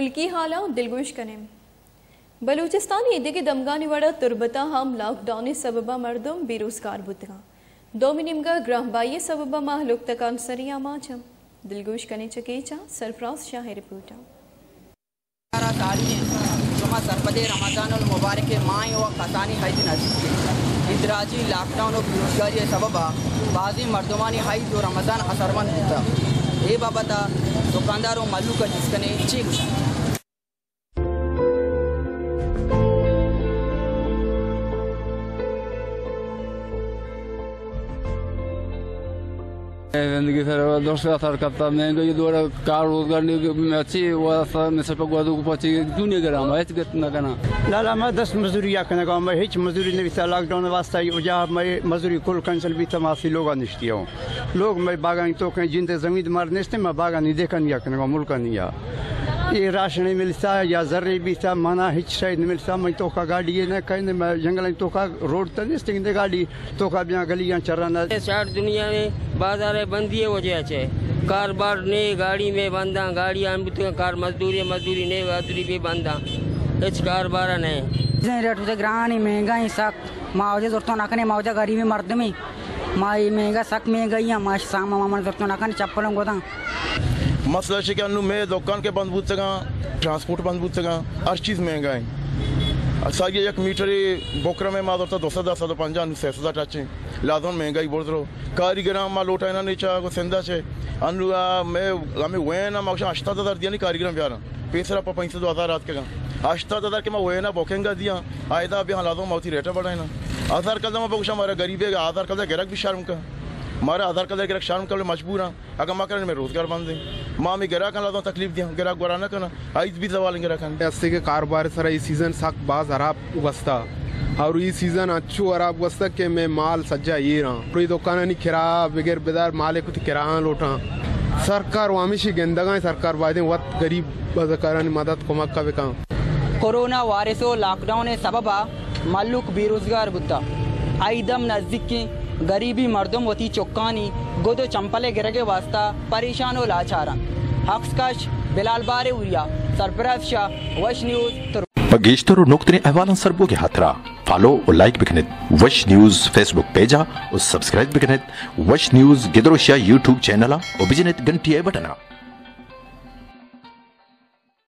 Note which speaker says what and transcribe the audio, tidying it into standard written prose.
Speaker 1: मुल्की हाला दिलगोश कने बलूचिस्तान ईदे दमगानी वड़ा तुरबता हम लॉकडाउन सबबा मर्दम बेरोजगार बुतगा दोमिनिमगा ग्राहबाई सबबा माहलुक तकान सरिया माचम दिलगोश कने चकेचा सरफराज शाह रिपोर्टर
Speaker 2: सरपदे रमजानुल मुबारक के माई व खसानी हज नज़दीक इंदराजी लॉकडाउन और बेरोजगारी सबबा बाजी मर्दमानी हज जो रमजान असरमंद होता ये बाबता दुकानदारों मल्लू का जिसकने चीख
Speaker 3: जिंदगी सर दोस्त असर करता महंगाई द्वारा कार रोजगार अच्छी पची क्यों नहीं करा मैं कितना करना
Speaker 4: लाला मैं 10 मजदूरी आखने का मैं हिच मजदूरी नहीं था लॉकडाउन वास्ता वजह मैं मजदूरी कुल कैंसिल भी तमासी लोग निश्चित हूँ लोग मैं बागानी तो कहीं जिनते जमीन मार निश्चित मैं बागानी देखा नहीं आखने का मुल्क नहीं आ ये राशन नहीं मिलता या जर्रे भी था माना हिच शायद नहीं मिलता मैं तो का गाड़ी ये ना कहीं मैं जंगल तो का रोड तो नहीं स्टिंग गाड़ी तो का बिना गलियां चराना
Speaker 5: सार दुनिया में बाजार बंदी वजह से कारोबार ने गाड़ी में बंदा गाड़ी कार मजदूरी ने मजदूरी भी बंदा इस कारोबार ने
Speaker 6: रेट से ग्रानी महंगाई सख्त मावजे जोरतो नाकने मावजा गरीबी मर्द में माई महंगा सख्त महंगाई माश सामा मामन जोरतो नाकने चप्पलों गोदा
Speaker 7: मसला है कि मैं दुकान के बंद बूत सका ट्रांसपोर्ट बंद बूत सका हर चीज़ महंगा है सारी एक मीटर बोकरा में माँ दोस्ता 250 600 टाचे लादोन महंगाई बोल रो कारीगर माँ लोटा इना नहीं चाह सेंदा छे अनु मैं हमें वह ना माँ 8000 दिया नहीं कारीगर प्यारा पैसा पा 500 रात के 8000 के मैं वह ना बोकेंगा दिया आयदा अभी हाँ लादो माउथी रेटा बढ़ाए ना आधार कार्ड में बहुशा हमारा गरीब है आधार कार्ड गिरक भी शर्म का हमारा आधार कार्ड गिरक शर्म कर मजबूर हाँ अगर माँ करें मैं रोजगार बंद दें माँ में गिराक लाता तकलीफ दिया गिराक गुराना करना आइज भी सवाल गिराक
Speaker 8: के कारोबार सर ई सीजन सख्त बाज अराब वस्ता और ये सीजन अच्छू अराब वस्ता के मैं माल सज्जा ये रहा पूरी दुकान नहीं किरा बगैर बेदार माले कुछ किरा लोटा सरकार वामिशी गेंदगा सरकार वादे वत गरीब बजकार मदद कुमक का काम
Speaker 2: कोरोना वायरसो लॉकडाउन सबबा मल्लुक बेरोजगार बुद्धा आईदम नजदीक की गरीबी मर्दम वती चौकानी गोदो चंपले गिरगे वास्ता परेशानो लाचारा हक्सकश बिलाल बारे उरिया सरफराज शाह वश न्यूज
Speaker 9: बगेश्तर नुक्तने अहवालन सरबोगे हाथरा फॉलो और लाइक बिकनेत वश न्यूज फेसबुक पेजा और सब्सक्राइब बिकनेत वश न्यूज गिदरोशिया यूट्यूब चैनल और बिजनेत घंटी बटना